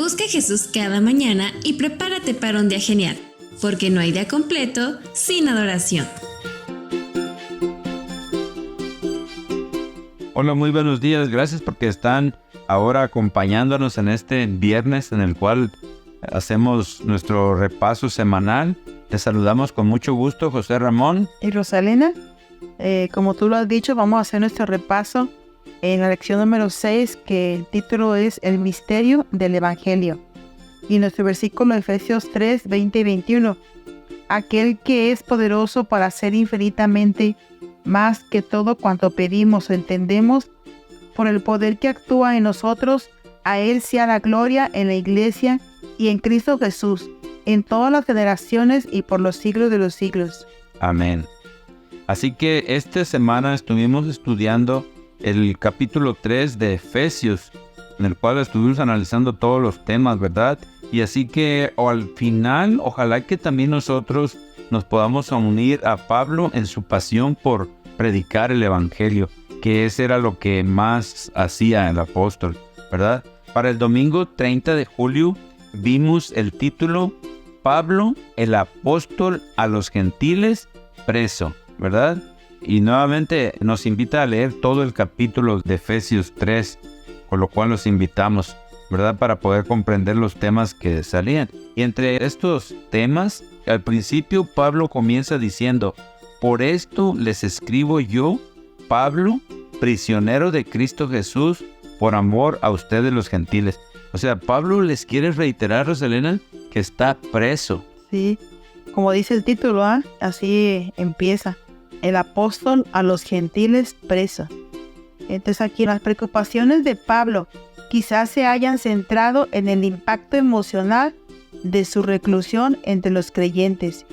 Busca a Jesús cada mañana y prepárate para un día genial, porque no hay día completo sin adoración. Hola, muy buenos días. Gracias porque están ahora acompañándonos en este viernes en el cual hacemos nuestro repaso semanal. Te saludamos con mucho gusto, José Ramón y Rosalena. Como tú lo has dicho, vamos a hacer nuestro repaso en la lección número 6, que el título es El misterio del Evangelio. Y nuestro versículo Efesios 3, 20 y 21. Aquel que es poderoso para hacer infinitamente más que todo cuanto pedimos o entendemos, por el poder que actúa en nosotros, a Él sea la gloria en la Iglesia y en Cristo Jesús, en todas las generaciones y por los siglos de los siglos. Amén. Así que esta semana estuvimos estudiando el capítulo 3 de Efesios, en el cual estuvimos analizando todos los temas, ¿verdad? Y así que al final, ojalá que también nosotros nos podamos unir a Pablo en su pasión por predicar el Evangelio, que ese era lo que más hacía el apóstol, ¿verdad? Para el domingo 30 de julio vimos el título Pablo, el apóstol a los gentiles, preso, ¿verdad? Y nuevamente nos invita a leer todo el capítulo de Efesios 3, con lo cual los invitamos, ¿verdad? Para poder comprender los temas que salían. Y entre estos temas, al principio Pablo comienza diciendo: por esto les escribo yo, Pablo, prisionero de Cristo Jesús, por amor a ustedes los gentiles. O sea, Pablo les quiere reiterar, Rosalena, que está preso. Sí, como dice el título, así empieza. El apóstol a los gentiles preso. Entonces aquí las preocupaciones de Pablo quizás se hayan centrado en el impacto emocional de su reclusión entre los creyentes,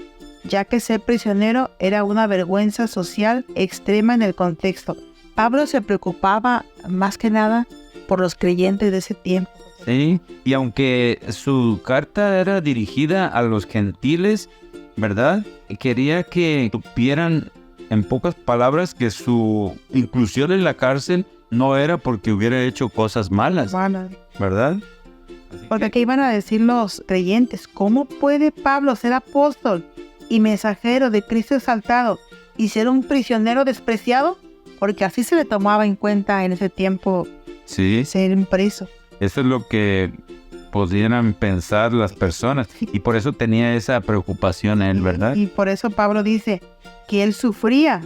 ya que ser prisionero era una vergüenza social extrema en el contexto. Pablo se preocupaba más que nada por los creyentes de ese tiempo. Sí, y aunque su carta era dirigida a los gentiles, ¿verdad? Quería que supieran, en pocas palabras, que su inclusión en la cárcel no era porque hubiera hecho cosas malas, ¿verdad? Porque aquí iban a decir los creyentes: ¿cómo puede Pablo ser apóstol y mensajero de Cristo exaltado y ser un prisionero despreciado? Porque así se le tomaba en cuenta en ese tiempo, sí, ser un preso. Eso es lo que pudieran pensar las personas, y por eso tenía esa preocupación él, ¿verdad? Y por eso Pablo dice que él sufría,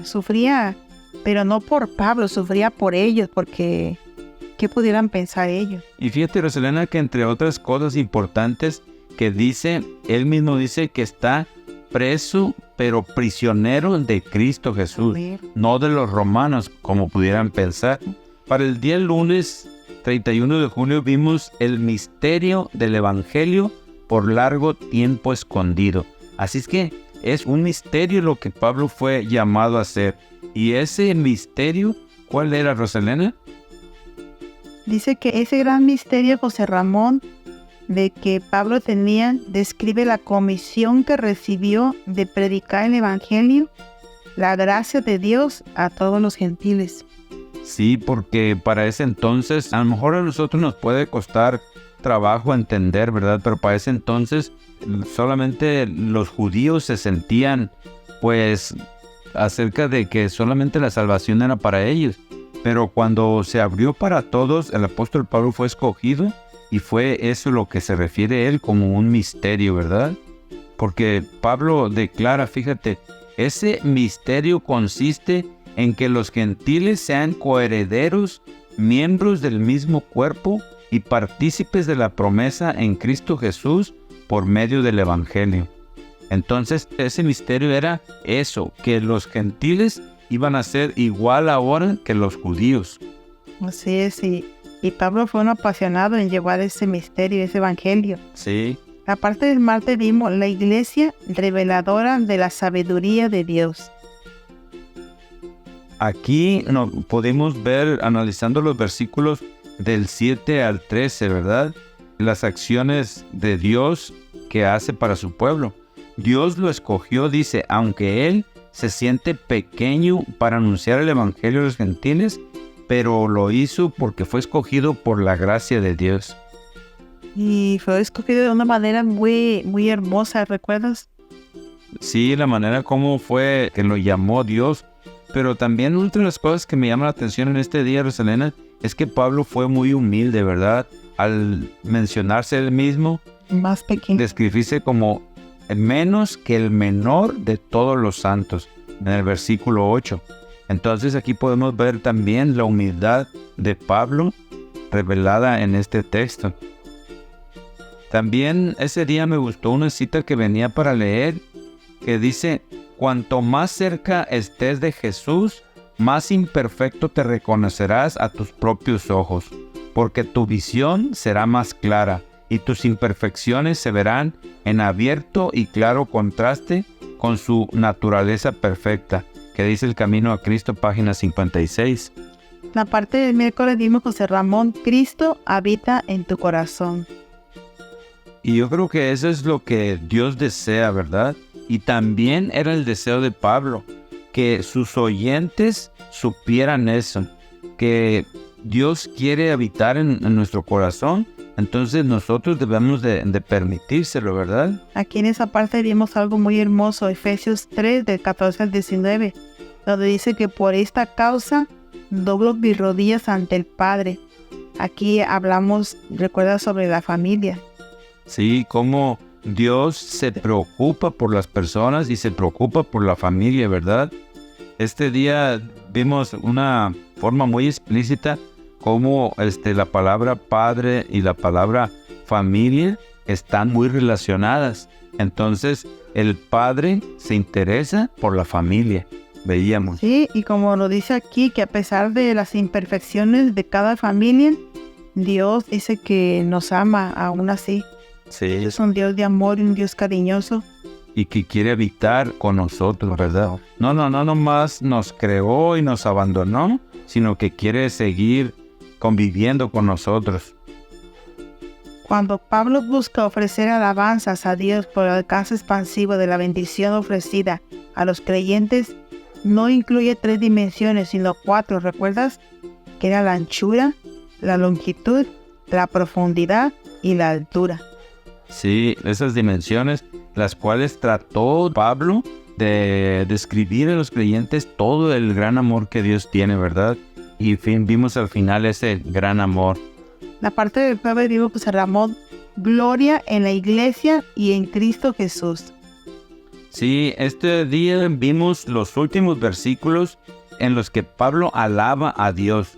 pero no por Pablo, sufría por ellos, porque ¿qué pudieran pensar ellos? Y fíjate, Rosalena, que entre otras cosas importantes que dice, él mismo dice que está preso, pero prisionero de Cristo Jesús, no de los romanos, como pudieran pensar. Para el día lunes 31 de julio vimos el misterio del Evangelio por largo tiempo escondido. Así es que es un misterio lo que Pablo fue llamado a hacer. ¿Y ese misterio cuál era, Rosalena? Dice que ese gran misterio, José Ramón, de que Pablo tenía, describe la comisión que recibió de predicar el Evangelio, la gracia de Dios a todos los gentiles. Sí, porque para ese entonces, a lo mejor a nosotros nos puede costar trabajo entender, ¿verdad? Pero para ese entonces solamente los judíos se sentían, pues, acerca de que solamente la salvación era para ellos. Pero cuando se abrió para todos, el apóstol Pablo fue escogido, y fue eso lo que se refiere a él como un misterio, ¿verdad? Porque Pablo declara, fíjate, ese misterio consiste en que los gentiles sean coherederos, miembros del mismo cuerpo y partícipes de la promesa en Cristo Jesús por medio del Evangelio. Entonces, ese misterio era eso, que los gentiles iban a ser igual ahora que los judíos. Así es, y Pablo fue un apasionado en llevar ese misterio, ese Evangelio. Sí. Aparte del martes vimos la iglesia reveladora de la sabiduría de Dios. Aquí podemos ver, analizando los versículos del 7 al 13, ¿verdad? Las acciones de Dios que hace para su pueblo. Dios lo escogió, dice, aunque Él se siente pequeño para anunciar el Evangelio a los gentiles, pero lo hizo porque fue escogido por la gracia de Dios. Y fue escogido de una manera muy, muy hermosa, ¿recuerdas? Sí, la manera como fue que lo llamó Dios. Pero también una de las cosas que me llama la atención en este día, Rosalena, es que Pablo fue muy humilde, ¿verdad? Al mencionarse él mismo, Más pequeño. describirse como menos que el menor de todos los santos, en el versículo 8. Entonces aquí podemos ver también la humildad de Pablo revelada en este texto. También ese día me gustó una cita que venía para leer, que dice: cuanto más cerca estés de Jesús, más imperfecto te reconocerás a tus propios ojos, porque tu visión será más clara y tus imperfecciones se verán en abierto y claro contraste con su naturaleza perfecta, que dice El Camino a Cristo, página 56. La parte del miércoles vimos, José Ramón, Cristo habita en tu corazón. Y yo creo que eso es lo que Dios desea, ¿verdad? Y también era el deseo de Pablo, que sus oyentes supieran eso, que Dios quiere habitar en nuestro corazón, entonces nosotros debemos de permitírselo, ¿verdad? Aquí en esa parte vimos algo muy hermoso, Efesios 3, del 14 al 19, donde dice que por esta causa doblo mis rodillas ante el Padre. Aquí hablamos, recuerda, sobre la familia. Sí, cómo Dios se preocupa por las personas y se preocupa por la familia, ¿verdad? Este día vimos una forma muy explícita cómo la palabra padre y la palabra familia están muy relacionadas. Entonces, el padre se interesa por la familia, veíamos. Sí, y como lo dice aquí, que a pesar de las imperfecciones de cada familia, Dios dice que nos ama aún así. Sí, Es un Dios de amor y un Dios cariñoso. y que quiere habitar con nosotros, ¿verdad? No nomás nos creó y nos abandonó, sino que quiere seguir conviviendo con nosotros. Cuando Pablo busca ofrecer alabanzas a Dios por el alcance expansivo de la bendición ofrecida a los creyentes, no incluye 3 dimensiones, sino 4, ¿recuerdas? Que era la anchura, la longitud, la profundidad y la altura. Sí, esas dimensiones, las cuales trató Pablo de describir a los creyentes todo el gran amor que Dios tiene, ¿verdad? Y vimos al final ese gran amor. La parte del jueves vimos que se llamó Gloria en la Iglesia y en Cristo Jesús. Sí, este día vimos los últimos versículos en los que Pablo alaba a Dios.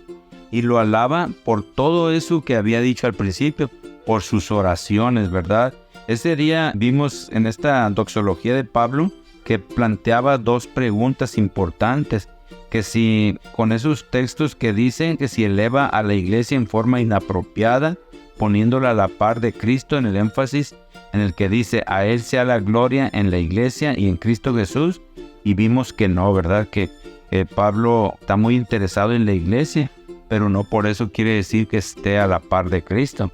Y lo alaba por todo eso que había dicho al principio, por sus oraciones, ¿verdad? Ese día vimos en esta doxología de Pablo que planteaba 2 preguntas importantes. Que si con esos textos que dicen que si eleva a la iglesia en forma inapropiada, poniéndola a la par de Cristo, en el énfasis en el que dice: a Él sea la gloria en la iglesia y en Cristo Jesús. Y vimos que no, ¿verdad? Que Pablo está muy interesado en la iglesia, pero no por eso quiere decir que esté a la par de Cristo.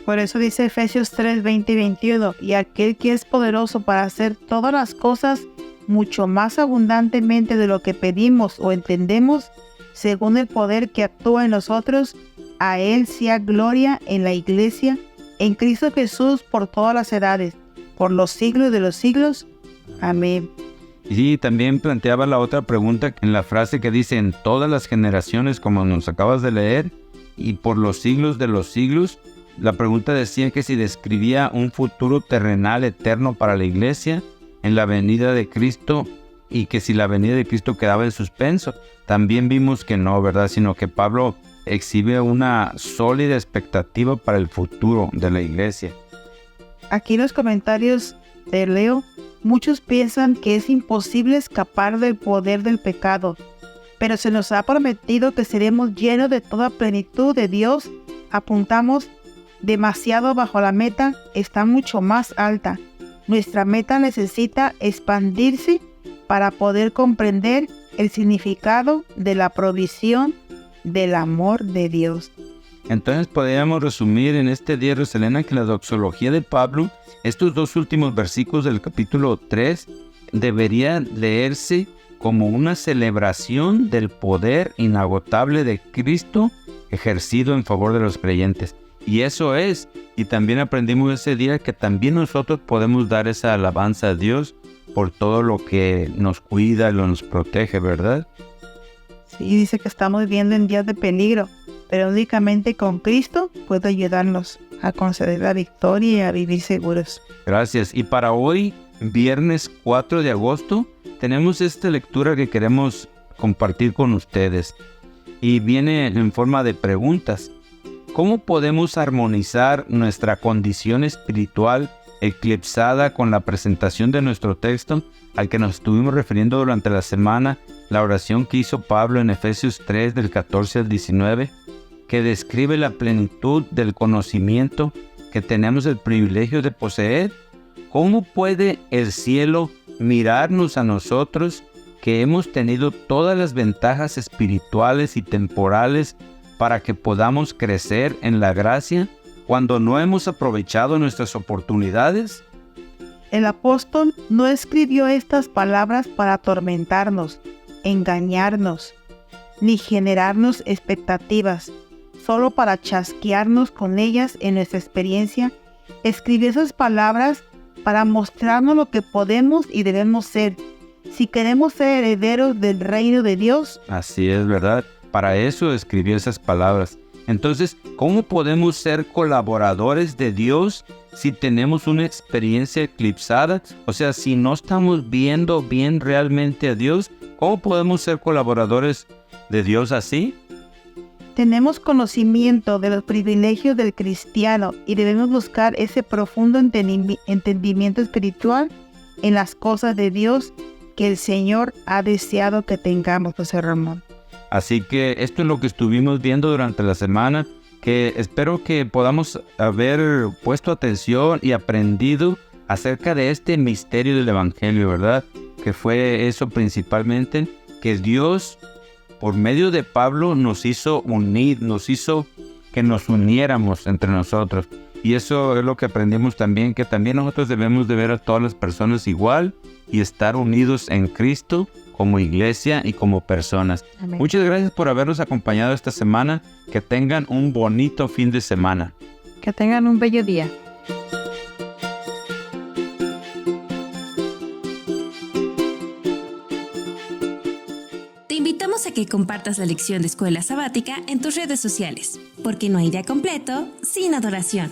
Por eso dice Efesios 3, 20 y 21, y aquel que es poderoso para hacer todas las cosas mucho más abundantemente de lo que pedimos o entendemos, según el poder que actúa en nosotros, a Él sea gloria en la iglesia, en Cristo Jesús, por todas las edades, por los siglos de los siglos. Amén. Y también planteaba la otra pregunta en la frase que dice: en todas las generaciones, como nos acabas de leer, y por los siglos de los siglos. La pregunta decía que si describía un futuro terrenal eterno para la iglesia en la venida de Cristo, y que si la venida de Cristo quedaba en suspenso. También vimos que no, ¿verdad? Sino que Pablo exhibe una sólida expectativa para el futuro de la iglesia. Aquí en los comentarios de Leo, muchos piensan que es imposible escapar del poder del pecado, pero se nos ha prometido que seremos llenos de toda plenitud de Dios. Apuntamos demasiado bajo la meta, está mucho más alta. Nuestra meta necesita expandirse para poder comprender el significado de la provisión del amor de Dios. Entonces podríamos resumir en este día, Rosalena, que la doxología de Pablo, estos 2 últimos versículos del capítulo 3, debería leerse como una celebración del poder inagotable de Cristo ejercido en favor de los creyentes. Y eso es. Y también aprendimos ese día que también nosotros podemos dar esa alabanza a Dios por todo lo que nos cuida y nos protege, ¿verdad? Sí, dice que estamos viviendo en días de peligro, pero únicamente con Cristo puede ayudarnos a conceder la victoria y a vivir seguros. Gracias. Y para hoy, viernes 4 de agosto, tenemos esta lectura que queremos compartir con ustedes. Y viene en forma de preguntas. ¿Cómo podemos armonizar nuestra condición espiritual eclipsada con la presentación de nuestro texto al que nos estuvimos refiriendo durante la semana, la oración que hizo Pablo en Efesios 3 del 14 al 19, que describe la plenitud del conocimiento que tenemos el privilegio de poseer? ¿Cómo puede el cielo mirarnos a nosotros que hemos tenido todas las ventajas espirituales y temporales para que podamos crecer en la gracia cuando no hemos aprovechado nuestras oportunidades? El apóstol no escribió estas palabras para atormentarnos, engañarnos, ni generarnos expectativas, solo para chasquearnos con ellas en nuestra experiencia. Escribió esas palabras para mostrarnos lo que podemos y debemos ser, si queremos ser herederos del reino de Dios. Así es, ¿verdad? Para eso escribió esas palabras. Entonces, ¿cómo podemos ser colaboradores de Dios si tenemos una experiencia eclipsada? O sea, si no estamos viendo bien realmente a Dios, ¿cómo podemos ser colaboradores de Dios así? Tenemos conocimiento de los privilegios del cristiano y debemos buscar ese profundo entendimiento espiritual en las cosas de Dios que el Señor ha deseado que tengamos, José Ramón. Así que esto es lo que estuvimos viendo durante la semana, que espero que podamos haber puesto atención y aprendido acerca de este misterio del Evangelio, ¿verdad? Que fue eso principalmente, que Dios, por medio de Pablo, nos hizo unir, nos hizo que nos uniéramos entre nosotros. Y eso es lo que aprendimos también, que también nosotros debemos de ver a todas las personas igual y estar unidos en Cristo como iglesia y como personas. Amén. Muchas gracias por habernos acompañado esta semana. Que tengan un bonito fin de semana. Que tengan un bello día. Te invitamos a que compartas la lección de Escuela Sabática en tus redes sociales, porque no hay día completo sin adoración.